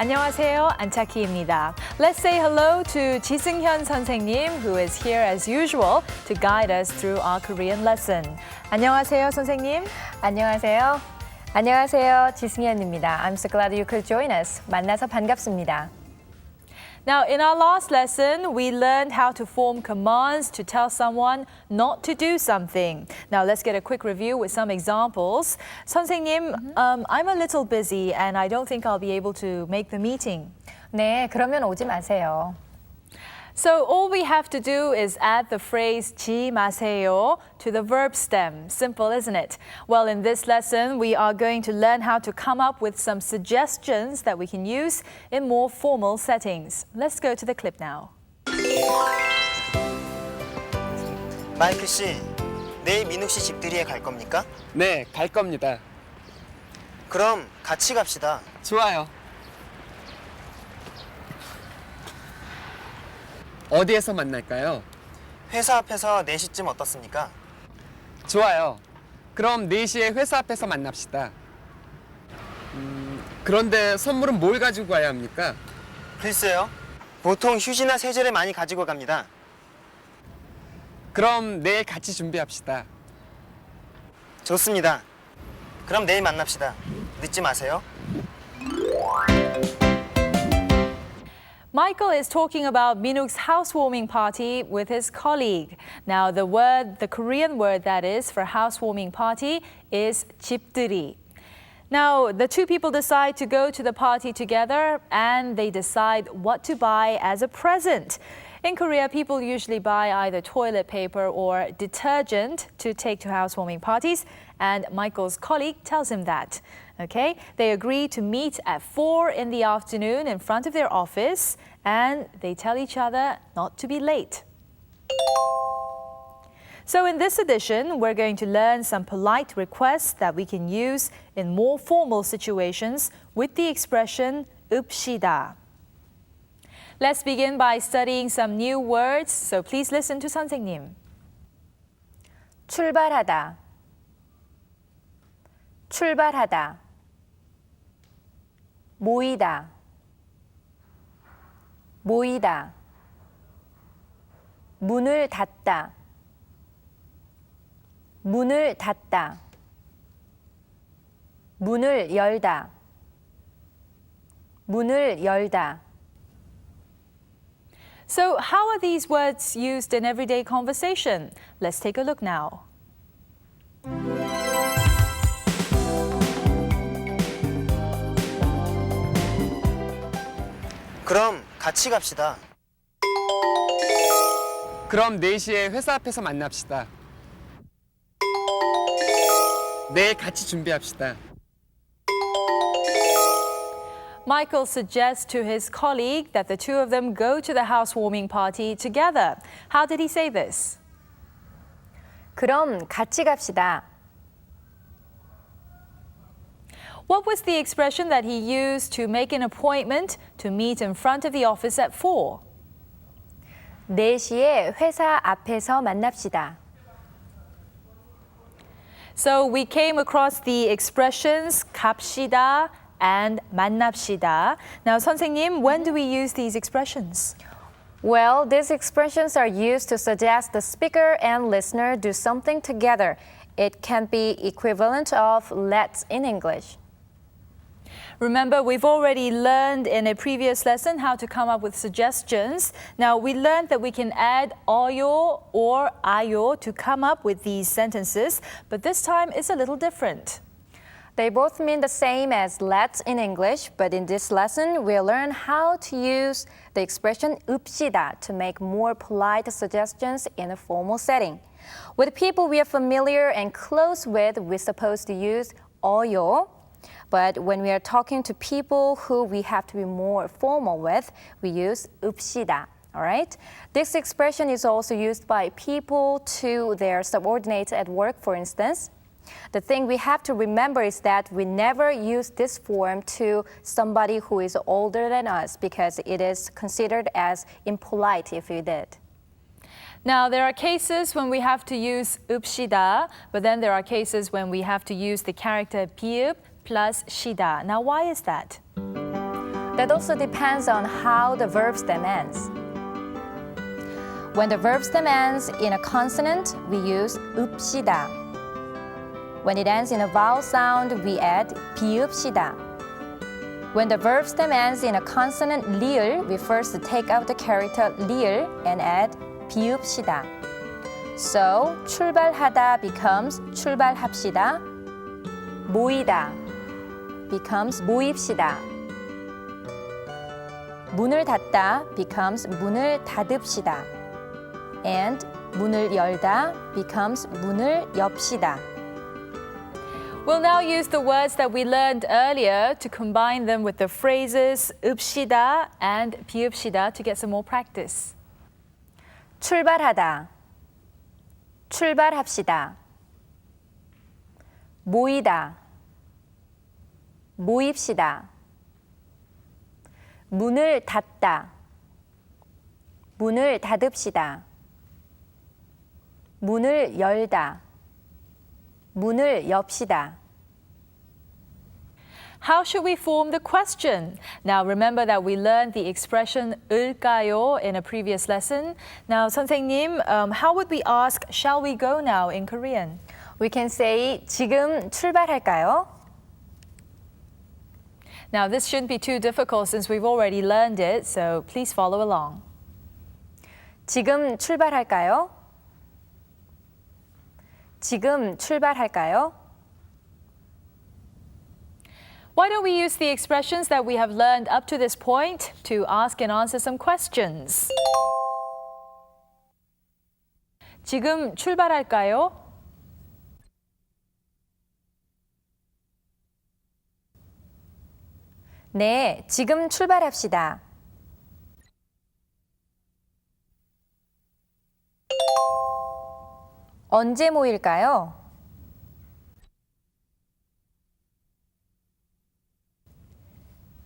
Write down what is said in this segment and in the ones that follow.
안녕하세요, 안차키입니다. Let's say hello to 지승현 선생님, who is here as usual to guide us through our Korean lesson. 안녕하세요, 선생님. 안녕하세요. 안녕하세요, 지승현입니다. I'm so glad you could join us. 만나서 반갑습니다. Now, in our last lesson, we learned how to form commands to tell someone not to do something. Now, let's get a quick review with some examples. 선생님, I'm a little busy and I don't think I'll be able to make the meeting. 네, 그러면 오지 마세요. So all we have to do is add the phrase 지 마세요 to the verb stem. Simple, isn't it? Well, in this lesson, we are going to learn how to come up with some suggestions that we can use in more formal settings. Let's go to the clip now. 마이크 씨, 내일 민욱 씨 집들이에 갈 겁니까? 네, 갈 겁니다. 그럼 같이 갑시다. 좋아요. 어디에서 만날까요? 회사 앞에서 4시쯤 어떻습니까? 좋아요. 그럼 4시에 회사 앞에서 만납시다. 그런데 선물은 뭘 가지고 가야 합니까? 글쎄요. 보통 휴지나 세제를 많이 가지고 갑니다. 그럼 내일 같이 준비합시다. 좋습니다. 그럼 내일 만납시다. 늦지 마세요. Michael is talking about Minuk's housewarming party with his colleague. Now, the Korean word that is for housewarming party is 집들이. Now, the two people decide to go to the party together and they decide what to buy as a present. In Korea, people usually buy either toilet paper or detergent to take to housewarming parties, and Michael's colleague tells him that. Okay, they agree to meet at 4 in the afternoon in front of their office, and they tell each other not to be late. So in this edition, we're going to learn some polite requests that we can use in more formal situations with the expression 읍시다. Let's begin by studying some new words, so please listen to 선생님. 출발하다. 출발하다. 모이다. 모이다. 문을 닫다. 문을 닫다. 문을 열다. 문을 열다. So how are these words used in everyday conversation? Let's take a look now. 그럼 같이 갑시다. 그럼 4시에 회사 앞에서 만납시다. 내일 같이 준비합시다. Michael suggests to his colleague that the two of them go to the housewarming party together. How did he say this? 그럼 같이 갑시다. What was the expression that he used to make an appointment to meet in front of the office at 4? 4시에 회사 앞에서 만납시다. So we came across the expressions 갑시다 and 만납시다. Now, 선생님, when do we use these expressions? Well, these expressions are used to suggest the speaker and listener do something together. It can be equivalent of let's in English. Remember, we've already learned in a previous lesson how to come up with suggestions. Now, we learned that we can add 어요 or 아요 to come up with these sentences, but this time it's a little different. They both mean the same as let's in English, but in this lesson, we'll learn how to use the expression 읍시다 to make more polite suggestions in a formal setting. With people we are familiar and close with, we're supposed to use 어요. But when we are talking to people who we have to be more formal with, we use 읍시다. All right? This expression is also used by people to their subordinates at work, for instance. The thing we have to remember is that we never use this form to somebody who is older than us because it is considered as impolite if we did. Now, there are cases when we have to use 읍시다, but then there are cases when we have to use the character 비읍 plus 시다. Now, why is that? That also depends on how the verb stem ends. When the verb stem ends in a consonant, we use 읍시다. When it ends in a vowel sound, we add 비읍시다. When the verb stem ends in a consonant 리을, we first take out the character 리을 and add 비읍시다. So, 출발하다 becomes 출발합시다. 모이다 becomes 모입시다. 문을 닫다 becomes 문을 닫읍시다. And 문을 열다 becomes 문을 엽시다. We'll now use the words that we learned earlier to combine them with the phrases 읍시다 and 비읍시다 to get some more practice. 출발하다 출발합시다. 모이다 모입시다. 문을 닫다 문을 닫읍시다. 문을 열다 문을 엽시다. How should we form the question? Now remember that we learned the expression 을까요 in a previous lesson. Now 선생님, how would we ask shall we go now in Korean? We can say 지금 출발할까요? Now this shouldn't be too difficult since we've already learned it, so please follow along. 지금 출발할까요? 지금 출발할까요? Why don't we use the expressions that we have learned up to this point to ask and answer some questions? 지금 출발할까요? 네, 지금 출발합시다. 언제 모일까요?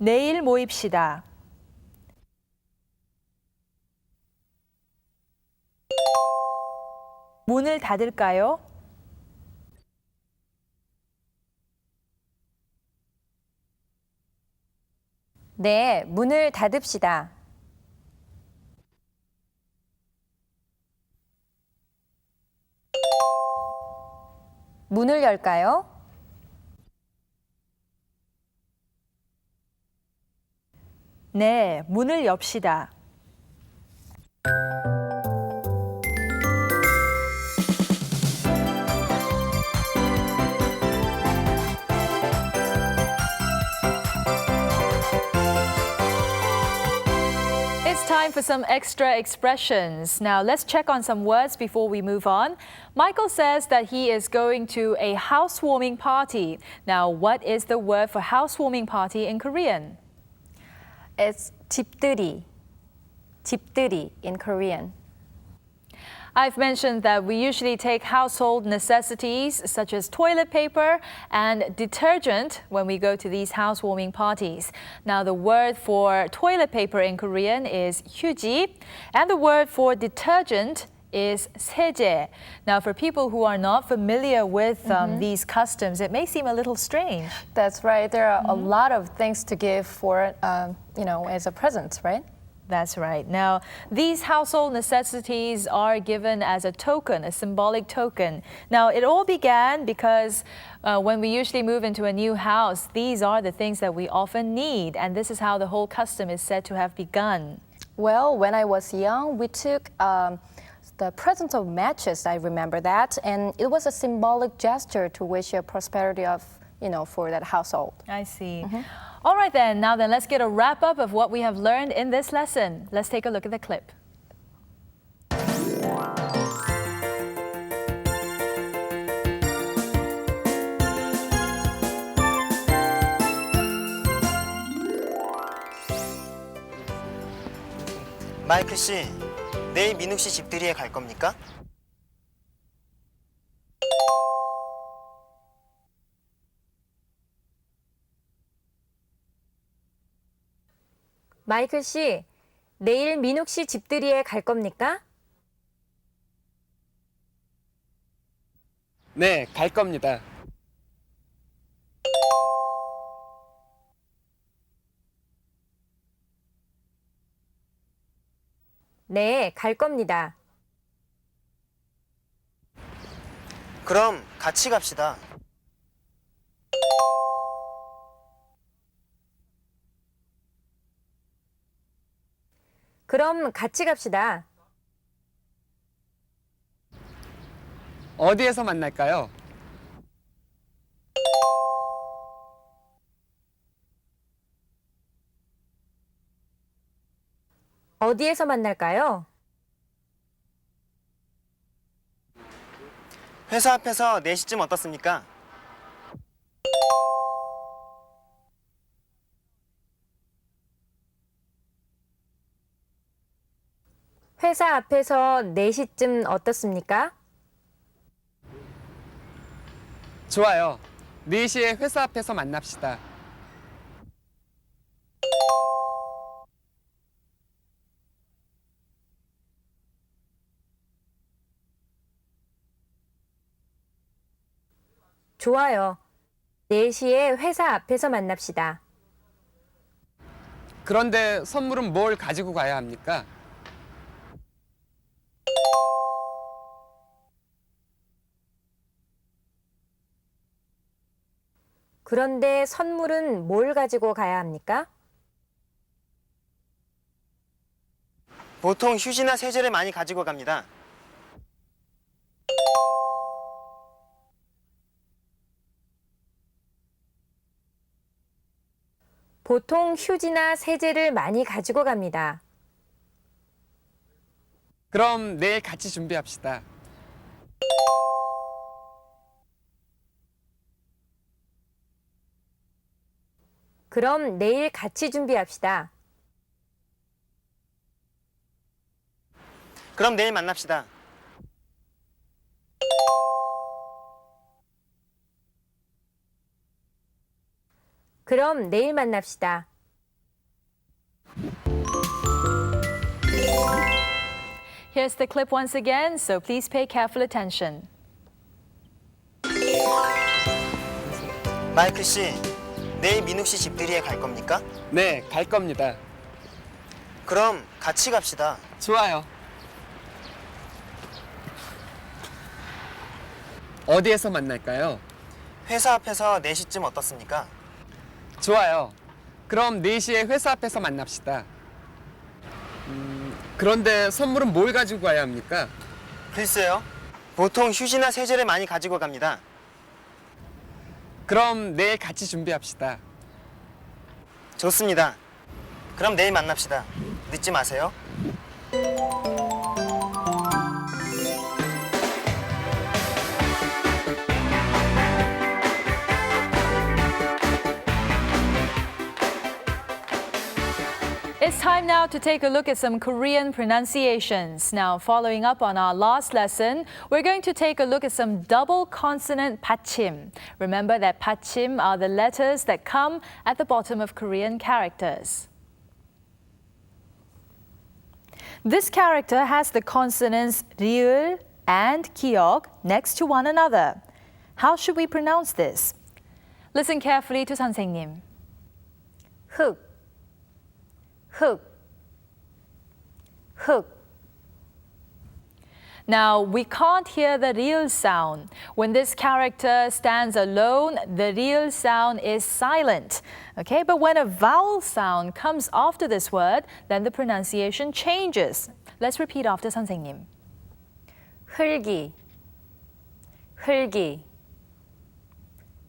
내일 모입시다. 문을 닫을까요? 네, 문을 닫읍시다. 문을 열까요? 네, 문을 엽시다. It's time for some extra expressions. Now let's check on some words before we move on. Michael says that he is going to a housewarming party. Now what is the word for housewarming party in Korean? It's 집들이. 집들이 in Korean. I've mentioned that we usually take household necessities such as toilet paper and detergent when we go to these housewarming parties. Now the word for toilet paper in Korean is 휴지 and the word for detergent is 세제. Now for people who are not familiar with these customs, it may seem a little strange. That's right. There are a lot of things to give for, as a present, right? That's right. Now, these household necessities are given as a token, a symbolic token. Now, it all began because when we usually move into a new house, these are the things that we often need. And this is how the whole custom is said to have begun. Well, when I was young, we took the present of matches, I remember that. And it was a symbolic gesture to wish a prosperity of, for that household. I see. All right then, now then, let's get a wrap up of what we have learned in this lesson. Let's take a look at the clip. 마이클 씨, 내일 민욱 씨 집들이에 갈 겁니까? 마이클 씨, 내일 민욱 씨 집들이에 갈 겁니까? 네, 갈 겁니다. 네, 갈 겁니다. 그럼 같이 갑시다. 그럼 같이 갑시다. 어디에서 만날까요? 어디에서 만날까요? 회사 앞에서 4시쯤 어떻습니까? 회사 앞에서 4시쯤 어떻습니까? 좋아요. 4시에 회사 앞에서 만납시다. 좋아요. 4시에 회사 앞에서 만납시다. 그런데 선물은 뭘 가지고 가야 합니까? 그런데 선물은 뭘 가지고 가야 합니까? 보통 휴지나 세제를 많이 가지고 갑니다. 보통 휴지나 세제를 많이 가지고 갑니다. 그럼 내일 같이 준비합시다. 그럼 내일 같이 준비합시다. 그럼 내일 만납시다. 그럼 내일 만납시다. Here's the clip once again, so please pay careful attention. 마이클 씨, 내일 민욱 씨 집들이에 갈 겁니까? 네, 갈 겁니다. 그럼 같이 갑시다. 좋아요. 어디에서 만날까요? 회사 앞에서 4시쯤 어떻습니까? 좋아요. 그럼 4시에 회사 앞에서 만납시다. 그런데 선물은 뭘 가지고 가야 합니까? 글쎄요. 보통 휴지나 세제를 많이 가지고 갑니다. 그럼 내일 같이 준비합시다. 좋습니다. 그럼 내일 만납시다. 늦지 마세요. It's time now to take a look at some Korean pronunciations. Now, following up on our last lesson, we're going to take a look at some double consonant 받침. Remember that 받침 are the letters that come at the bottom of Korean characters. This character has the consonants 리을 and 기역 next to one another. How should we pronounce this? Listen carefully to 선생님. 흑, 흑, 흑. Now, we can't hear the real sound. When this character stands alone, the real sound is silent. Okay, but when a vowel sound comes after this word, then the pronunciation changes. Let's repeat after 선생님. 흘기, 흘기,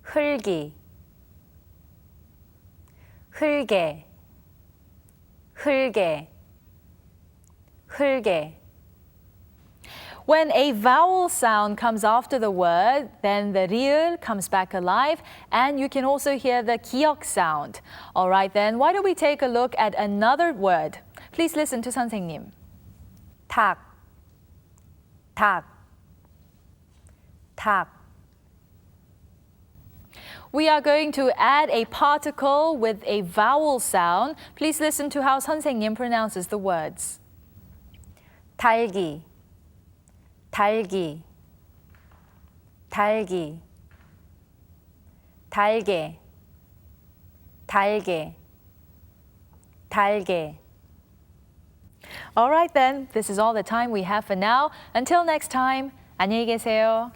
흘기, 흘게, 흘게, 흘게. When a vowel sound comes after the word, then the 리을 comes back alive, and you can also hear the 기역 sound. All right, then, why don't we take a look at another word? Please listen to 선생님. 닭, 닭, 닭. We are going to add a particle with a vowel sound. Please listen to how 선생님 pronounces the words. 달기, 달기, 달기, 달게, 달게, 달게. All right then, this is all the time we have for now. Until next time, 안녕히 계세요.